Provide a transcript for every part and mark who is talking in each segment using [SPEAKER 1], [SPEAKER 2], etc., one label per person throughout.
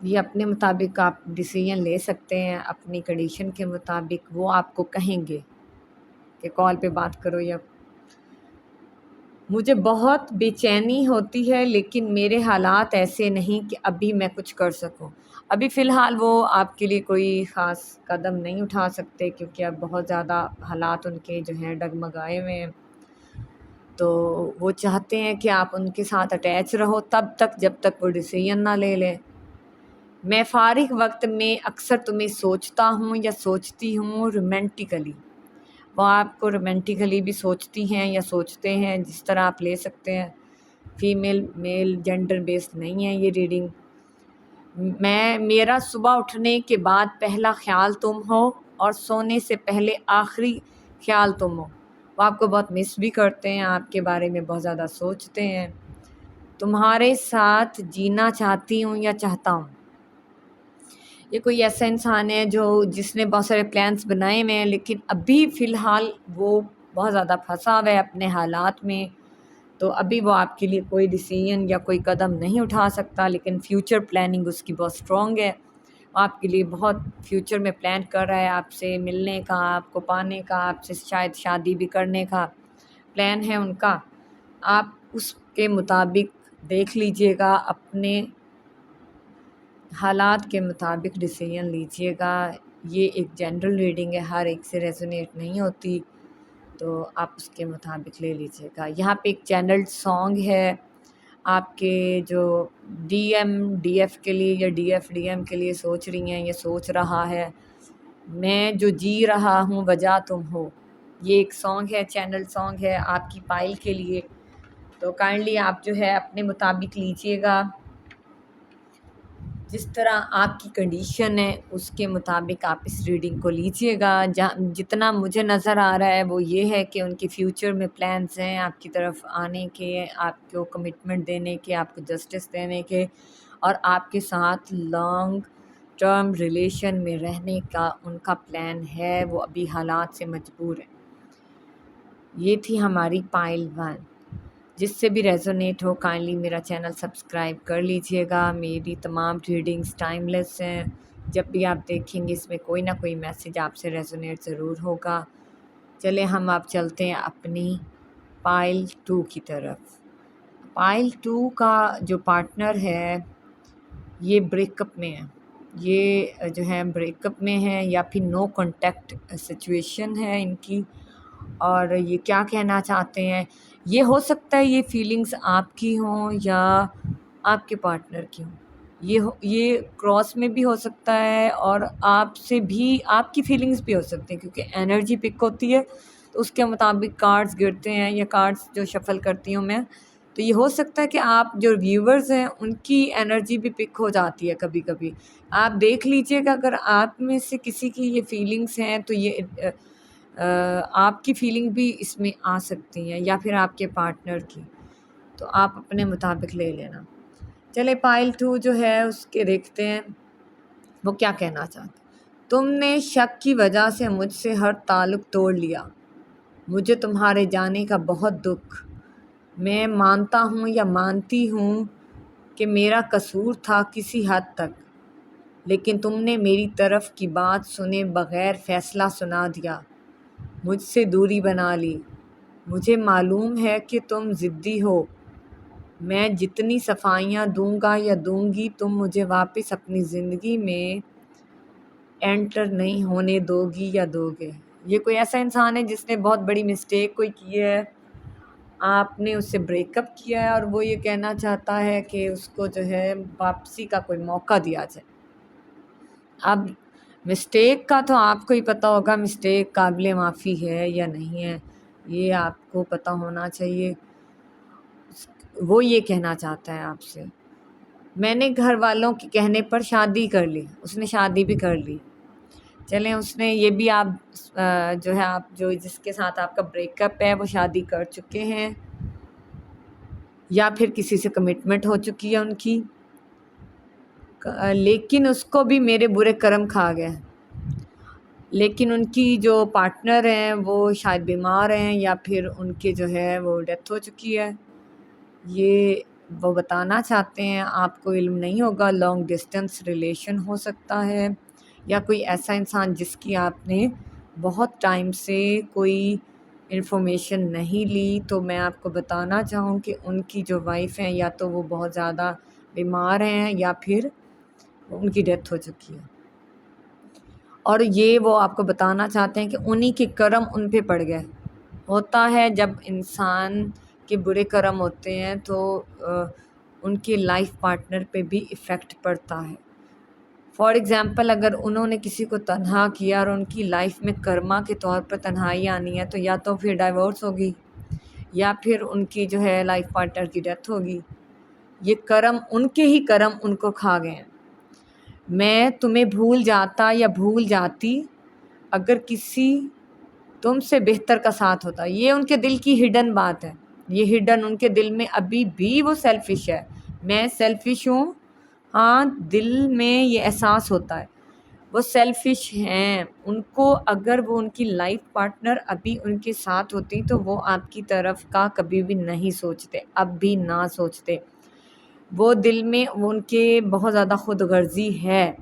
[SPEAKER 1] یہ اپنے مطابق آپ ڈیسیژن لے سکتے ہیں، اپنی کنڈیشن کے مطابق وہ آپ کو کہیں گے کہ کال پہ بات کرو یا مجھے بہت بے چینی ہوتی ہے، لیکن میرے حالات ایسے نہیں کہ ابھی میں کچھ کر سکوں۔ ابھی فی الحال وہ آپ کے لیے کوئی خاص قدم نہیں اٹھا سکتے کیونکہ اب بہت زیادہ حالات ان کے جو ہیں ڈگمگائے ہوئے ہیں، تو وہ چاہتے ہیں کہ آپ ان کے ساتھ اٹیچ رہو تب تک جب تک وہ ڈیسیژن نہ لے لیں۔ میں فارغ وقت میں اکثر تمہیں سوچتا ہوں یا سوچتی ہوں رومانٹیکلی۔ وہ آپ کو رومانٹیکلی بھی سوچتی ہیں یا سوچتے ہیں، جس طرح آپ لے سکتے ہیں، فیمیل میل جینڈر بیسڈ نہیں ہے یہ ریڈنگ۔ میرا صبح اٹھنے کے بعد پہلا خیال تم ہو اور سونے سے پہلے آخری خیال تم ہو۔ وہ آپ کو بہت مس بھی کرتے ہیں، آپ کے بارے میں بہت زیادہ سوچتے ہیں۔ تمہارے ساتھ جینا چاہتی ہوں یا چاہتا ہوں۔ یہ کوئی ایسا انسان ہے جس نے بہت سارے پلانس بنائے ہوئے ہیں، لیکن ابھی فی الحال وہ بہت زیادہ پھنسا ہوا ہے اپنے حالات میں، تو ابھی وہ آپ کے لیے کوئی ڈیسیژن یا کوئی قدم نہیں اٹھا سکتا، لیکن فیوچر پلاننگ اس کی بہت اسٹرانگ ہے۔ آپ کے لیے بہت فیوچر میں پلان کر رہا ہے، آپ سے ملنے کا، آپ کو پانے کا، آپ سے شاید شادی بھی کرنے کا پلان ہے ان کا۔ آپ اس کے مطابق دیکھ لیجئے گا، اپنے حالات کے مطابق ڈیسیژن لیجئے گا۔ یہ ایک جنرل ریڈنگ ہے، ہر ایک سے ریزونیٹ نہیں ہوتی، تو آپ اس کے مطابق لے لیجئے گا۔ یہاں پہ ایک چینلڈ سانگ ہے آپ کے جو ڈی ایف کے لیے یا ڈی ایف ڈی ایم کے لیے سوچ رہی ہیں، یہ سوچ رہا ہے میں جو جی رہا ہوں وجہ تم ہو۔ یہ ایک سانگ ہے، چینلڈ سانگ ہے آپ کی پائل کے لیے، تو کائنڈلی آپ جو ہے اپنے مطابق لیجئے گا، جس طرح آپ کی کنڈیشن ہے اس کے مطابق آپ اس ریڈنگ کو لیجئے گا۔ جتنا مجھے نظر آ رہا ہے وہ یہ ہے کہ ان کی فیوچر میں پلانز ہیں آپ کی طرف آنے کے، آپ کو کمٹمنٹ دینے کے، آپ کو جسٹس دینے کے، اور آپ کے ساتھ لانگ ٹرم ریلیشن میں رہنے کا ان کا پلان ہے، وہ ابھی حالات سے مجبور ہے۔ یہ تھی ہماری پائل 1۔ جس سے بھی ریزونیٹ ہو کائنڈلی میرا چینل سبسکرائب کر لیجئے گا۔ میری تمام ریڈنگز ٹائم لیس ہیں، جب بھی آپ دیکھیں گے اس میں کوئی نہ کوئی میسج آپ سے ریزونیٹ ضرور ہوگا۔ چلے ہم آپ چلتے ہیں اپنی پائل 2 کی طرف۔ پائل 2 کا جو پارٹنر ہے یہ بریک اپ میں ہے، یہ جو ہے بریک اپ میں ہے یا پھر نو کانٹیکٹ سچویشن ہے ان کی، اور یہ کیا کہنا چاہتے ہیں، یہ ہو سکتا ہے یہ فیلنگز آپ کی ہوں یا آپ کے پارٹنر کی ہوں، یہ کراس میں بھی ہو سکتا ہے، اور آپ سے بھی آپ کی فیلنگز بھی ہو سکتی ہیں کیونکہ انرجی پک ہوتی ہے تو اس کے مطابق کارڈز گرتے ہیں، یا کارڈز جو شفل کرتی ہوں میں، تو یہ ہو سکتا ہے کہ آپ جو ویورز ہیں ان کی انرجی بھی پک ہو جاتی ہے کبھی کبھی۔ آپ دیکھ لیجئے گا اگر آپ میں سے کسی کی یہ فیلنگز ہیں تو یہ آپ کی فیلنگ بھی اس میں آ سکتی ہیں، یا پھر آپ کے پارٹنر کی، تو آپ اپنے مطابق لے لینا۔ چلے پائل 2 جو ہے اس کے دیکھتے ہیں وہ کیا کہنا چاہتے۔ تم نے شک کی وجہ سے مجھ سے ہر تعلق توڑ لیا، مجھے تمہارے جانے کا بہت دکھ، میں مانتا ہوں یا مانتی ہوں کہ میرا قصور تھا کسی حد تک، لیکن تم نے میری طرف کی بات سنے بغیر فیصلہ سنا دیا، مجھ سے دوری بنا لی۔ مجھے معلوم ہے کہ تم ضدی ہو، میں جتنی صفائیاں دوں گا یا دوں گی تم مجھے واپس اپنی زندگی میں انٹر نہیں ہونے دو گی یا دو گے۔ یہ کوئی ایسا انسان ہے جس نے بہت بڑی مسٹیک کوئی کی ہے، آپ نے اس سے بریک اپ کیا ہے اور وہ یہ کہنا چاہتا ہے کہ اس کو جو ہے واپسی کا کوئی موقع دیا جائے۔ اب مسٹیک کا تو آپ کو ہی پتہ ہوگا مسٹیک قابل معافی ہے یا نہیں ہے، یہ آپ کو پتہ ہونا چاہیے۔ وہ یہ کہنا چاہتا ہے آپ سے، میں نے گھر والوں کے کہنے پر شادی کر لی، اس نے شادی بھی کر لی۔ چلیں اس نے یہ بھی آپ جو ہے آپ جو جس کے ساتھ آپ کا بریک اپ ہے وہ شادی کر چکے ہیں یا پھر کسی سے کمٹمنٹ ہو چکی ہے ان کی، لیکن اس کو بھی میرے برے کرم کھا گئے، لیکن ان کی جو پارٹنر ہیں وہ شاید بیمار ہیں یا پھر ان کے جو ہے وہ ڈیتھ ہو چکی ہے۔ یہ وہ بتانا چاہتے ہیں آپ کو علم نہیں ہوگا، لانگ ڈسٹینس ریلیشن ہو سکتا ہے، یا کوئی ایسا انسان جس کی آپ نے بہت ٹائم سے کوئی انفارمیشن نہیں لی، تو میں آپ کو بتانا چاہوں کہ ان کی جو وائف ہیں یا تو وہ بہت زیادہ بیمار ہیں یا پھر ان کی ڈیتھ ہو چکی ہے، اور یہ وہ آپ کو بتانا چاہتے ہیں کہ انہی کے کرم ان پہ پڑ گئے۔ ہوتا ہے جب انسان کے برے کرم ہوتے ہیں تو ان کے لائف پارٹنر پہ بھی ایفیکٹ پڑتا ہے۔ فار ایگزامپل اگر انہوں نے کسی کو تنہا کیا اور ان کی لائف میں کرما کے طور پر تنہائی آنی ہے، تو یا تو پھر ڈائیورس ہوگی یا پھر ان کی جو ہے لائف پارٹنر کی ڈیتھ ہوگی۔ یہ کرم، ان کے ہی کرم ان کو کھا گئے ہیں۔ میں تمہیں بھول جاتا یا بھول جاتی اگر کسی تم سے بہتر کا ساتھ ہوتا۔ یہ ان کے دل کی ہڈن بات ہے، یہ ہڈن ان کے دل میں ابھی بھی وہ سیلفش ہے، میں سیلفش ہوں، ہاں دل میں یہ احساس ہوتا ہے، وہ سیلفش ہیں۔ ان کو اگر وہ ان کی لائف پارٹنر ابھی ان کے ساتھ ہوتی تو وہ آپ کی طرف کا کبھی بھی نہیں سوچتے، اب بھی نہ سوچتے۔ وہ دل میں ان کے بہت زیادہ خود غرضی ہے،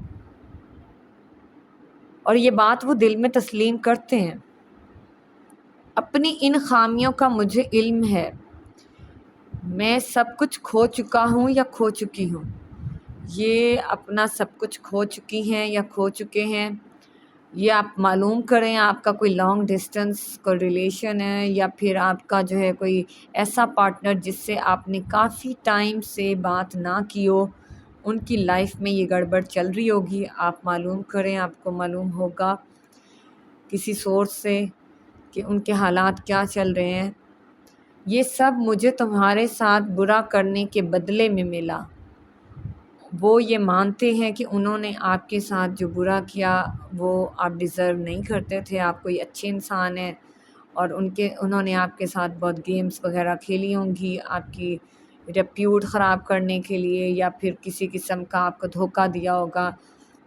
[SPEAKER 1] اور یہ بات وہ دل میں تسلیم کرتے ہیں۔ اپنی ان خامیوں کا مجھے علم ہے، میں سب کچھ کھو چکا ہوں یا کھو چکی ہوں۔ یہ اپنا سب کچھ کھو چکی ہیں یا کھو چکے ہیں، یہ آپ معلوم کریں۔ آپ کا کوئی لانگ ڈسٹینس کوئی ریلیشن ہے، یا پھر آپ کا جو ہے کوئی ایسا پارٹنر جس سے آپ نے کافی ٹائم سے بات نہ کی ہو، ان کی لائف میں یہ گڑبڑ چل رہی ہوگی، آپ معلوم کریں۔ آپ کو معلوم ہوگا کسی سورس سے کہ ان کے حالات کیا چل رہے ہیں۔ یہ سب مجھے تمہارے ساتھ برا کرنے کے بدلے میں ملا۔ وہ یہ مانتے ہیں کہ انہوں نے آپ کے ساتھ جو برا کیا وہ آپ ڈیزرو نہیں کرتے تھے، آپ کوئی اچھے انسان ہیں، اور انہوں نے آپ کے ساتھ بہت گیمز وغیرہ کھیلی ہوں گی آپ کی ریپیوٹ خراب کرنے کے لیے، یا پھر کسی قسم کا آپ کو دھوکہ دیا ہوگا،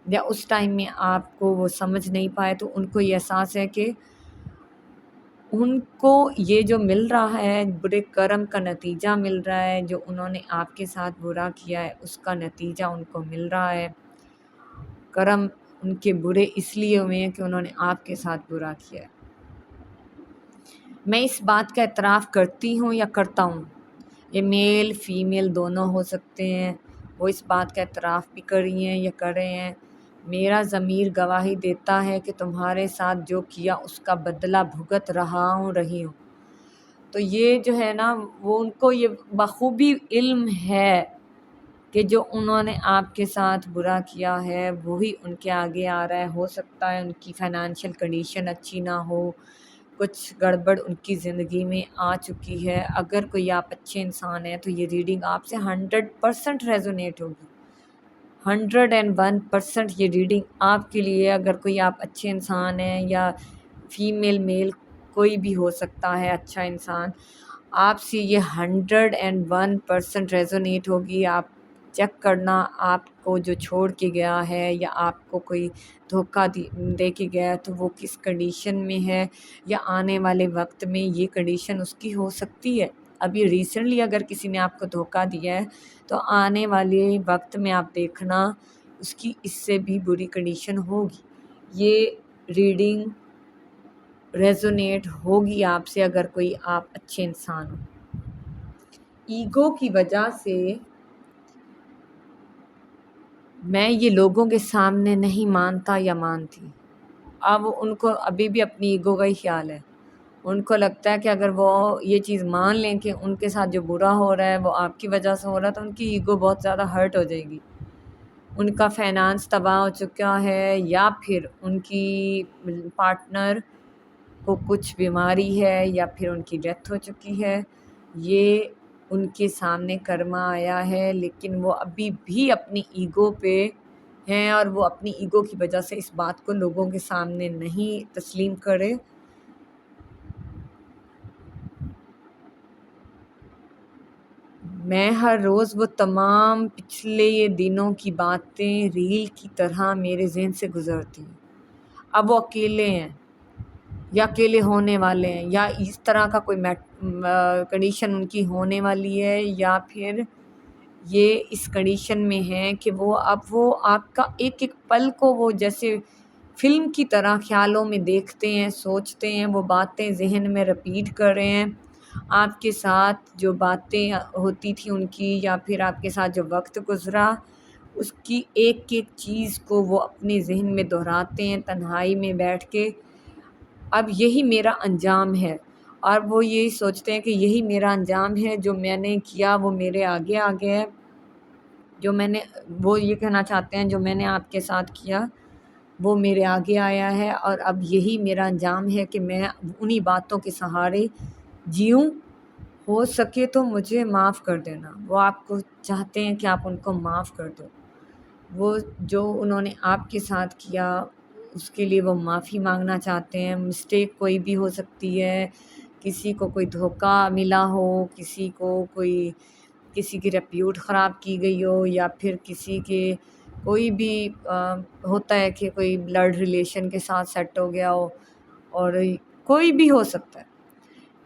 [SPEAKER 1] یا اس ٹائم میں آپ کو وہ سمجھ نہیں پائے، تو ان کو یہ احساس ہے کہ ان کو یہ جو مل رہا ہے برے کرم کا نتیجہ مل رہا ہے، جو انہوں نے آپ کے ساتھ برا کیا ہے اس کا نتیجہ ان کو مل رہا ہے۔ کرم ان کے برے اس لیے ہوئے ہیں کہ انہوں نے آپ کے ساتھ برا کیا ہے۔ میں اس بات کا اعتراف کرتی ہوں یا کرتا ہوں، یہ میل فیمیل دونوں ہو سکتے ہیں، وہ اس بات کا اعتراف بھی کر رہی ہیں یا کر رہے ہیں۔ میرا ضمیر گواہی دیتا ہے کہ تمہارے ساتھ جو کیا اس کا بدلہ بھگت رہی ہوں۔ تو یہ جو ہے نا، وہ ان کو یہ بخوبی علم ہے کہ جو انہوں نے آپ کے ساتھ برا کیا ہے وہی ان کے آگے آ رہا ہے۔ ہو سکتا ہے ان کی فائنانشیل کنڈیشن اچھی نہ ہو، کچھ گڑبڑ ان کی زندگی میں آ چکی ہے۔ اگر کوئی آپ اچھے انسان ہیں تو یہ ریڈنگ آپ سے 100% ریزونیٹ ہوگی، 101% یہ ریڈنگ آپ کے لیے۔ اگر کوئی آپ اچھے انسان ہیں، یا فیمیل میل کوئی بھی ہو سکتا ہے اچھا انسان، آپ سے یہ 101% ریزونیٹ ہوگی۔ آپ چیک کرنا، آپ کو جو چھوڑ کے گیا ہے یا آپ کو کوئی دھوکہ دے کے گیا ہے تو وہ کس کنڈیشن میں ہے، یا آنے والے وقت میں یہ کنڈیشن اس کی ہو سکتی ہے۔ ابھی ریسنٹلی اگر کسی نے آپ کو دھوکہ دیا ہے تو آنے والے وقت میں آپ دیکھنا اس کی اس سے بھی بری کنڈیشن ہوگی۔ یہ ریڈنگ ریزونیٹ ہوگی آپ سے اگر کوئی آپ اچھے انسان ہو۔ ایگو کی وجہ سے میں یہ لوگوں کے سامنے نہیں مانتا یا مانتی۔ اب ان کو ابھی بھی اپنی ایگو کا ہی خیال ہے، ان کو لگتا ہے کہ اگر وہ یہ چیز مان لیں کہ ان کے ساتھ جو برا ہو رہا ہے وہ آپ کی وجہ سے ہو رہا ہے، تو ان کی ایگو بہت زیادہ ہرٹ ہو جائے گی۔ ان کا فائنانس تباہ ہو چکا ہے، یا پھر ان کی پارٹنر کو کچھ بیماری ہے، یا پھر ان کی ڈیتھ ہو چکی ہے، یہ ان کے سامنے کرما آیا ہے، لیکن وہ ابھی بھی اپنی ایگو پہ ہیں، اور وہ اپنی ایگو کی وجہ سے اس بات کو لوگوں کے سامنے نہیں تسلیم کرے۔ میں ہر روز وہ تمام پچھلے دنوں کی باتیں ریل کی طرح میرے ذہن سے گزرتی ہیں۔ اب وہ اکیلے ہیں یا اکیلے ہونے والے ہیں، یا اس طرح کا کوئی کنڈیشن ان کی ہونے والی ہے، یا پھر یہ اس کنڈیشن میں ہیں کہ وہ آپ کا ایک ایک پل کو وہ جیسے فلم کی طرح خیالوں میں دیکھتے ہیں، سوچتے ہیں، وہ باتیں ذہن میں رپیٹ کر رہے ہیں، آپ کے ساتھ جو باتیں ہوتی تھیں ان کی، یا پھر آپ کے ساتھ جو وقت گزرا اس کی ایک ایک چیز کو وہ اپنے ذہن میں دہراتے ہیں تنہائی میں بیٹھ کے۔ اب یہی میرا انجام ہے، اور وہ یہی سوچتے ہیں کہ یہی میرا انجام ہے، جو میں نے کیا وہ میرے آگے آگے ہے، وہ یہ کہنا چاہتے ہیں جو میں نے آپ کے ساتھ کیا وہ میرے آگے آیا ہے، اور اب یہی میرا انجام ہے کہ میں انہی باتوں کے سہارے جیوں، ہو سکے تو مجھے معاف کر دینا۔ وہ آپ کو چاہتے ہیں کہ آپ ان کو معاف کر دو، وہ جو انہوں نے آپ کے ساتھ کیا اس کے لیے وہ معافی مانگنا چاہتے ہیں۔ مسٹیک کوئی بھی ہو سکتی ہے، کسی کو کوئی دھوکہ ملا ہو، کسی کی ریپیوٹ خراب کی گئی ہو، یا پھر کسی کے کوئی بھی ہوتا ہے کہ کوئی بلڈ ریلیشن کے ساتھ سیٹ ہو گیا ہو، اور کوئی بھی ہو سکتا ہے،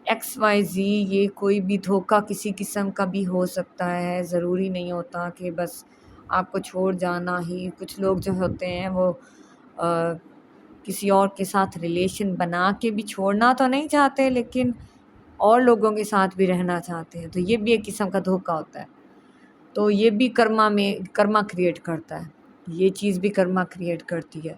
[SPEAKER 1] ایکس وائی زی، یہ کوئی بھی دھوکہ کسی قسم کا بھی ہو سکتا ہے، ضروری نہیں ہوتا کہ بس آپ کو چھوڑ جانا ہی۔ کچھ لوگ جو ہوتے ہیں وہ کسی اور کے ساتھ ریلیشن بنا کے بھی چھوڑنا تو نہیں چاہتے، لیکن اور لوگوں کے ساتھ بھی رہنا چاہتے ہیں، تو یہ بھی ایک قسم کا دھوکہ ہوتا ہے۔ تو یہ بھی کرما کریٹ کرتا ہے، یہ چیز بھی کرما کریٹ کرتی ہے۔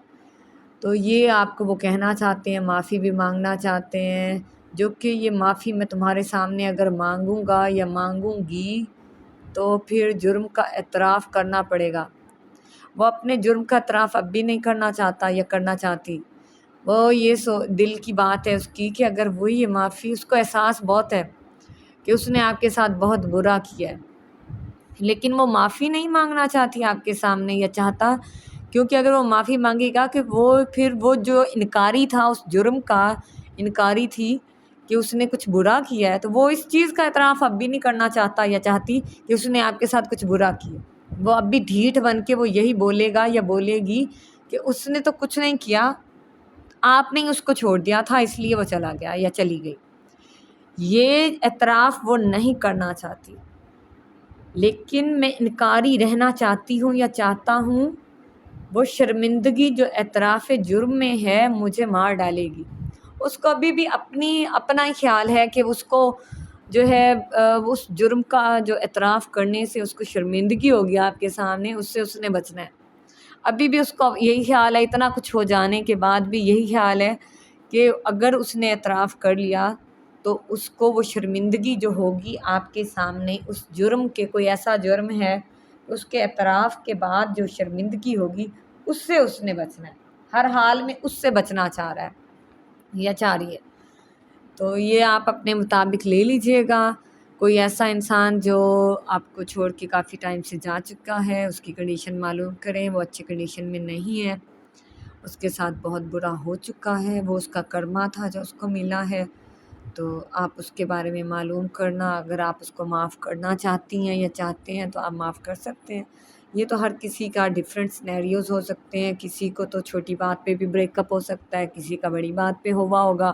[SPEAKER 1] تو یہ آپ کو وہ کہنا چاہتے ہیں، معافی بھی مانگنا چاہتے ہیں، جو کہ یہ معافی میں تمہارے سامنے اگر مانگوں گا یا مانگوں گی تو پھر جرم کا اعتراف کرنا پڑے گا۔ وہ اپنے جرم کا اعتراف اب بھی نہیں کرنا چاہتا یا کرنا چاہتی، وہ یہ دل کی بات ہے اس کی کہ اگر وہ یہ معافی، اس کو احساس بہت ہے کہ اس نے آپ کے ساتھ بہت برا کیا ہے، لیکن وہ معافی نہیں مانگنا چاہتی آپ کے سامنے یا چاہتا، کیونکہ اگر وہ معافی مانگے گا کہ وہ جو انکاری تھا، اس جرم کا انکاری تھی کہ اس نے کچھ برا کیا ہے، تو وہ اس چیز کا اعتراف اب بھی نہیں کرنا چاہتا یا چاہتی کہ اس نے آپ کے ساتھ کچھ برا کیا۔ وہ اب بھی ڈھیٹ بن کے وہ یہی بولے گا یا بولے گی کہ اس نے تو کچھ نہیں کیا، آپ نے اس کو چھوڑ دیا تھا اس لیے وہ چلا گیا یا چلی گئی۔ یہ اعتراف وہ نہیں کرنا چاہتی، لیکن میں انکاری رہنا چاہتی ہوں یا چاہتا ہوں، وہ شرمندگی جو اعتراف جرم میں ہے مجھے مار ڈالے گی۔ اس کو ابھی بھی اپنا ہی خیال ہے کہ اس کو جو ہے اس جرم کا جو اعتراف کرنے سے اس کو شرمندگی ہوگی آپ کے سامنے، اس سے اس نے بچنا ہے۔ ابھی بھی اس کو یہی خیال ہے، اتنا کچھ ہو جانے کے بعد بھی یہی خیال ہے کہ اگر اس نے اعتراف کر لیا تو اس کو وہ شرمندگی جو ہوگی آپ کے سامنے، اس جرم کے، کوئی ایسا جرم ہے اس کے اعتراف کے بعد جو شرمندگی ہوگی اس سے اس نے بچنا ہے، ہر حال میں اس سے بچنا چاہ رہا ہے یا چاہ رہی ہے۔ تو یہ آپ اپنے مطابق لے لیجئے گا۔ کوئی ایسا انسان جو آپ کو چھوڑ کے کافی ٹائم سے جا چکا ہے، اس کی کنڈیشن معلوم کریں، وہ اچھی کنڈیشن میں نہیں ہے، اس کے ساتھ بہت برا ہو چکا ہے، وہ اس کا کرما تھا جو اس کو ملا ہے، تو آپ اس کے بارے میں معلوم کرنا۔ اگر آپ اس کو معاف کرنا چاہتی ہیں یا چاہتے ہیں تو آپ معاف کر سکتے ہیں۔ یہ تو ہر کسی کا ڈیفرنٹ سینیریوز ہو سکتے ہیں، کسی کو تو چھوٹی بات پہ بھی بریک اپ ہو سکتا ہے، کسی کا بڑی بات پہ ہوا ہوگا،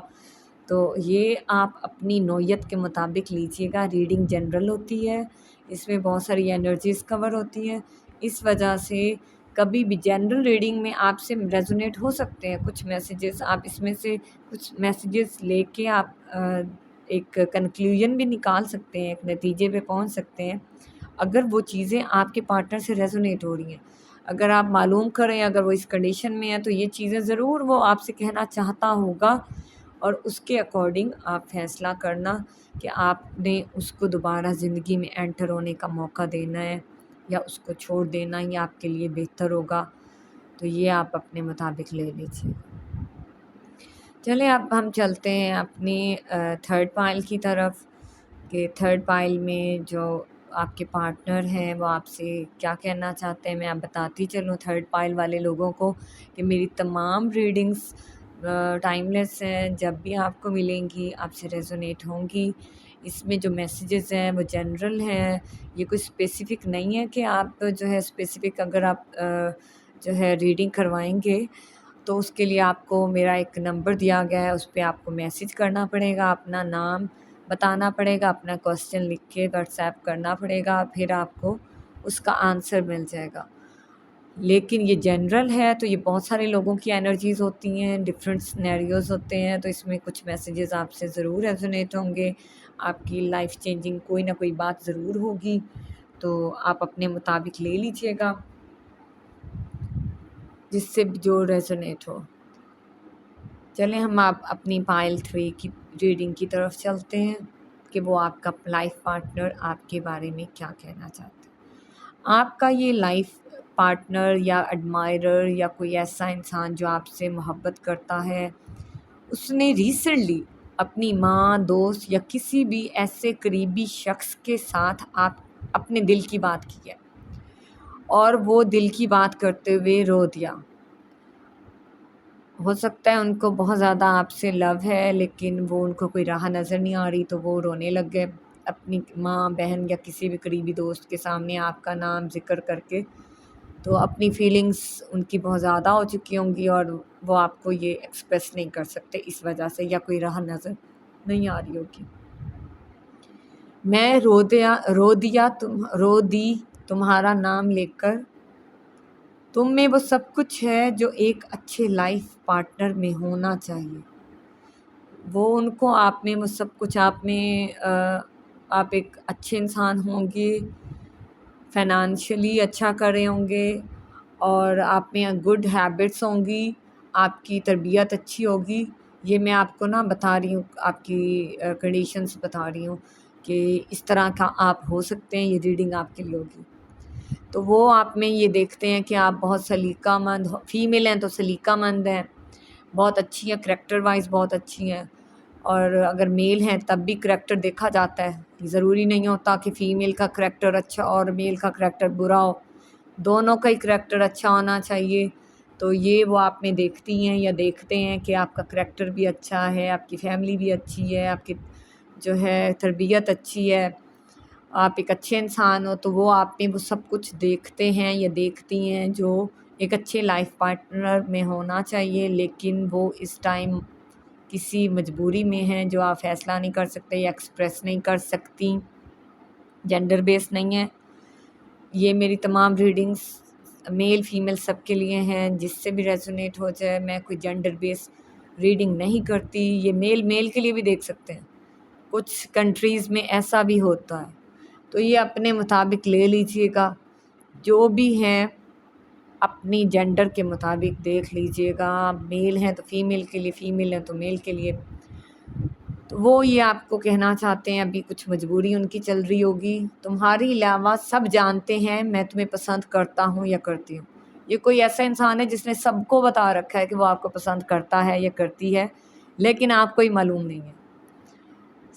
[SPEAKER 1] تو یہ آپ اپنی نوعیت کے مطابق لیجئے گا۔ ریڈنگ جنرل ہوتی ہے، اس میں بہت ساری انرجیز کور ہوتی ہیں، اس وجہ سے کبھی بھی جنرل ریڈنگ میں آپ سے ریزونیٹ ہو سکتے ہیں کچھ میسیجز، آپ اس میں سے کچھ میسیجز لے کے آپ ایک کنکلیوژن بھی نکال سکتے ہیں، ایک نتیجے پہ پہنچ سکتے ہیں اگر وہ چیزیں آپ کے پارٹنر سے ریزونیٹ ہو رہی ہیں۔ اگر آپ معلوم کریں اگر وہ اس کنڈیشن میں ہے تو یہ چیزیں ضرور وہ آپ سے کہنا چاہتا ہوگا، اور اس کے اکارڈنگ آپ فیصلہ کرنا کہ آپ نے اس کو دوبارہ زندگی میں انٹر ہونے کا موقع دینا ہے یا اس کو چھوڑ دینا ہی آپ کے لیے بہتر ہوگا، تو یہ آپ اپنے مطابق لے لیجیے۔ چلیں اب ہم چلتے ہیں اپنی تھرڈ پائل کی طرف، کہ تھرڈ پائل میں جو آپ کے پارٹنر ہیں وہ آپ سے کیا کہنا چاہتے ہیں۔ میں آپ بتاتی چلوں تھرڈ پائل والے لوگوں کو کہ میری تمام ریڈنگز ٹائم لیس ہیں، جب بھی آپ کو ملیں گی آپ سے ریزونیٹ ہوں گی۔ اس میں جو میسیجز ہیں وہ جنرل ہیں، یہ کوئی اسپیسیفک نہیں ہے کہ آپ جو ہے اسپیسیفک اگر آپ جو ہے ریڈنگ کروائیں گے تو اس کے لیے آپ کو میرا ایک نمبر دیا گیا ہے، اس پہ آپ کو میسیج کرنا پڑے گا، اپنا نام بتانا پڑے گا، اپنا کوسچن لکھ کے واٹس ایپ کرنا پڑے گا، پھر آپ کو اس کا آنسر مل جائے گا. لیکن یہ جنرل ہے تو یہ بہت سارے لوگوں کی انرجیز ہوتی ہیں، ڈفرینٹ سینیریوز ہوتے ہیں، تو اس میں کچھ میسیجز آپ سے ضرور ریزونیٹ ہوں گے، آپ کی لائف چینجنگ کوئی نہ کوئی بات ضرور ہوگی، تو آپ اپنے مطابق لے لیجئے گا جس سے جو ریزونیٹ ہو. چلیں ہم آپ اپنی پائل 3 کی ریڈنگ کی طرف چلتے ہیں کہ وہ آپ کا لائف پارٹنر آپ کے بارے میں کیا کہنا چاہتے ہیں. آپ کا یہ لائف پارٹنر یا ایڈمائرر یا کوئی ایسا انسان جو آپ سے محبت کرتا ہے، اس نے ریسنٹلی اپنی ماں، دوست یا کسی بھی ایسے قریبی شخص کے ساتھ آپ اپنے دل کی بات کی ہے اور وہ دل کی بات کرتے ہوئے رو دیا. ہو سکتا ہے ان کو بہت زیادہ آپ سے لو ہے، لیکن وہ ان کو کوئی راہ نظر نہیں آ رہی، تو وہ رونے لگ گئے اپنی ماں، بہن یا کسی بھی قریبی دوست کے سامنے آپ کا نام ذکر کر کے. تو اپنی فیلنگز ان کی بہت زیادہ ہو چکی ہوں گی اور وہ آپ کو یہ ایکسپریس نہیں کر سکتے اس وجہ سے، یا کوئی راہ نظر نہیں آ رہی ہوگی. میں رو دی تمہارا نام لے کر، تم میں وہ سب کچھ ہے جو ایک اچھے لائف پارٹنر میں ہونا چاہیے. وہ ان کو آپ میں وہ سب کچھ، آپ ایک اچھے انسان ہوں گے، فائنانشلی اچھا کر رہے ہوں گے، اور آپ میں گڈ ہیبٹس ہوں گی، آپ کی تربیت اچھی ہوگی. یہ میں آپ کو بتا رہی ہوں، آپ کی کنڈیشنز بتا رہی ہوں کہ اس طرح کا آپ ہو سکتے ہیں، یہ ریڈنگ آپ کے لیے ہوگی. تو وہ آپ میں یہ دیکھتے ہیں کہ آپ بہت سلیقہ مند، فیمیل ہیں تو سلیقہ مند ہیں، بہت اچھی ہیں، کریکٹر وائز بہت اچھی ہیں. اور اگر میل ہیں تب بھی کریکٹر دیکھا جاتا ہے، ضروری نہیں ہوتا کہ فیمیل کا کریکٹر اچھا اور میل کا کریکٹر برا ہو، دونوں کا ہی کریکٹر اچھا ہونا چاہیے. تو یہ وہ آپ میں دیکھتی ہیں یا دیکھتے ہیں کہ آپ کا کریکٹر بھی اچھا ہے، آپ کی فیملی بھی اچھی ہے، آپ کی جو ہے تربیت اچھی ہے، آپ ایک اچھے انسان ہو. تو وہ آپ میں وہ سب کچھ دیکھتے ہیں یا دیکھتی ہیں جو ایک اچھے لائف پارٹنر میں ہونا چاہیے. لیکن وہ اس ٹائم کسی مجبوری میں ہیں جو آپ فیصلہ نہیں کر سکتے یا ایکسپریس نہیں کر سکتی، جینڈر بیس نہیں ہے. یہ میری تمام ریڈنگز میل فیمیل سب کے لیے ہیں، جس سے بھی ریزونیٹ ہو جائے. میں کوئی جینڈر بیس ریڈنگ نہیں کرتی. یہ میل کے لیے بھی دیکھ سکتے ہیں، کچھ کنٹریز میں ایسا بھی ہوتا ہے. تو یہ اپنے مطابق لے لیجئے گا، جو بھی ہیں اپنی جینڈر کے مطابق دیکھ لیجئے گا. میل ہیں تو فیمیل کے لیے، فیمیل ہیں تو میل کے لیے. تو وہ یہ آپ کو کہنا چاہتے ہیں، ابھی کچھ مجبوری ان کی چل رہی ہوگی. تمہاری علاوہ سب جانتے ہیں میں تمہیں پسند کرتا ہوں یا کرتی ہوں. یہ کوئی ایسا انسان ہے جس نے سب کو بتا رکھا ہے کہ وہ آپ کو پسند کرتا ہے یا کرتی ہے، لیکن آپ کو ہی معلوم نہیں ہے.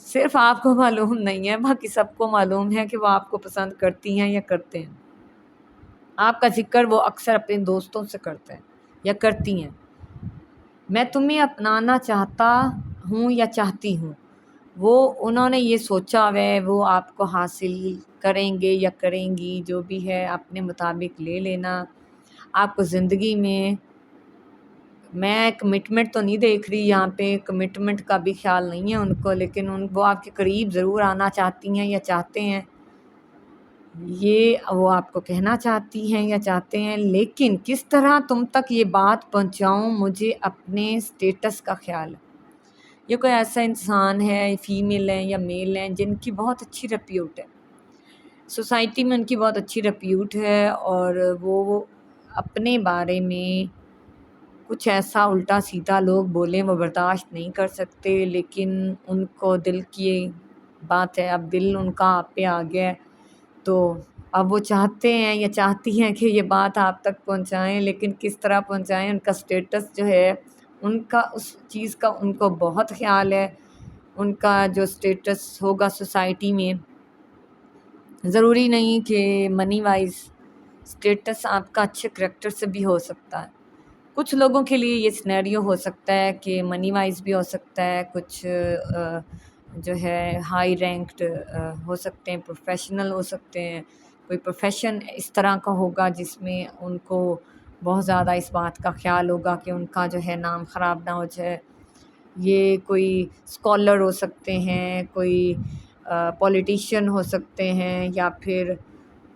[SPEAKER 1] صرف آپ کو معلوم نہیں ہے، باقی سب کو معلوم ہے کہ وہ آپ کو پسند کرتی ہیں یا کرتے ہیں. آپ کا ذکر وہ اکثر اپنے دوستوں سے کرتے ہیں یا کرتی ہیں. میں تمہیں اپنانا چاہتا ہوں یا چاہتی ہوں، وہ انہوں نے یہ سوچا ہے، وہ آپ کو حاصل کریں گے یا کریں گی، جو بھی ہے اپنے مطابق لے لینا. آپ کو زندگی میں کمٹمنٹ تو نہیں دیکھ رہی یہاں پہ، کمٹمنٹ کا بھی خیال نہیں ہے ان کو، لیکن وہ آپ کے قریب ضرور آنا چاہتی ہیں یا چاہتے ہیں. یہ وہ آپ کو کہنا چاہتی ہیں یا چاہتے ہیں. لیکن کس طرح تم تک یہ بات پہنچاؤں، مجھے اپنے سٹیٹس کا خیال ہے. یہ کوئی ایسا انسان ہے، فیمیل ہیں یا میل ہیں، جن کی بہت اچھی ریپیوٹ ہے، سوسائٹی میں ان کی بہت اچھی ریپیوٹ ہے، اور وہ اپنے بارے میں کچھ ایسا الٹا سیدھا لوگ بولیں وہ برداشت نہیں کر سکتے. لیکن ان کو دل کی بات ہے، اب دل ان کا آپ پہ آ گیا ہے، تو اب وہ چاہتے ہیں یا چاہتی ہیں کہ یہ بات آپ تک پہنچائیں. لیکن کس طرح پہنچائیں، ان کا سٹیٹس جو ہے، ان کا اس چیز کا ان کو بہت خیال ہے. ان کا جو سٹیٹس ہوگا سوسائٹی میں، ضروری نہیں کہ منی وائز، سٹیٹس آپ کا اچھے کریکٹر سے بھی ہو سکتا ہے. کچھ لوگوں کے لیے یہ سینیریو ہو سکتا ہے کہ منی وائز بھی ہو سکتا ہے، کچھ جو ہے ہائی رینکڈ ہو سکتے ہیں، پروفیشنل ہو سکتے ہیں. کوئی پروفیشن اس طرح کا ہوگا جس میں ان کو بہت زیادہ اس بات کا خیال ہوگا کہ ان کا جو ہے نام خراب نہ ہو جائے. یہ کوئی اسکالر ہو سکتے ہیں، کوئی پولیٹیشین ہو سکتے ہیں، یا پھر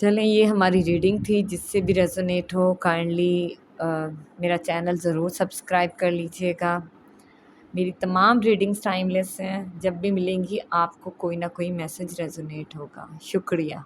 [SPEAKER 1] چلیں یہ ہماری ریڈنگ تھی، جس سے بھی ریزونیٹ ہو کائنڈلی میرا چینل ضرور سبسکرائب کر لیجیے گا۔ میری تمام ریڈنگس ٹائم لیس ہیں، جب بھی ملیں گی آپ کو کوئی نہ کوئی میسج ریزونیٹ ہوگا۔ شکریہ۔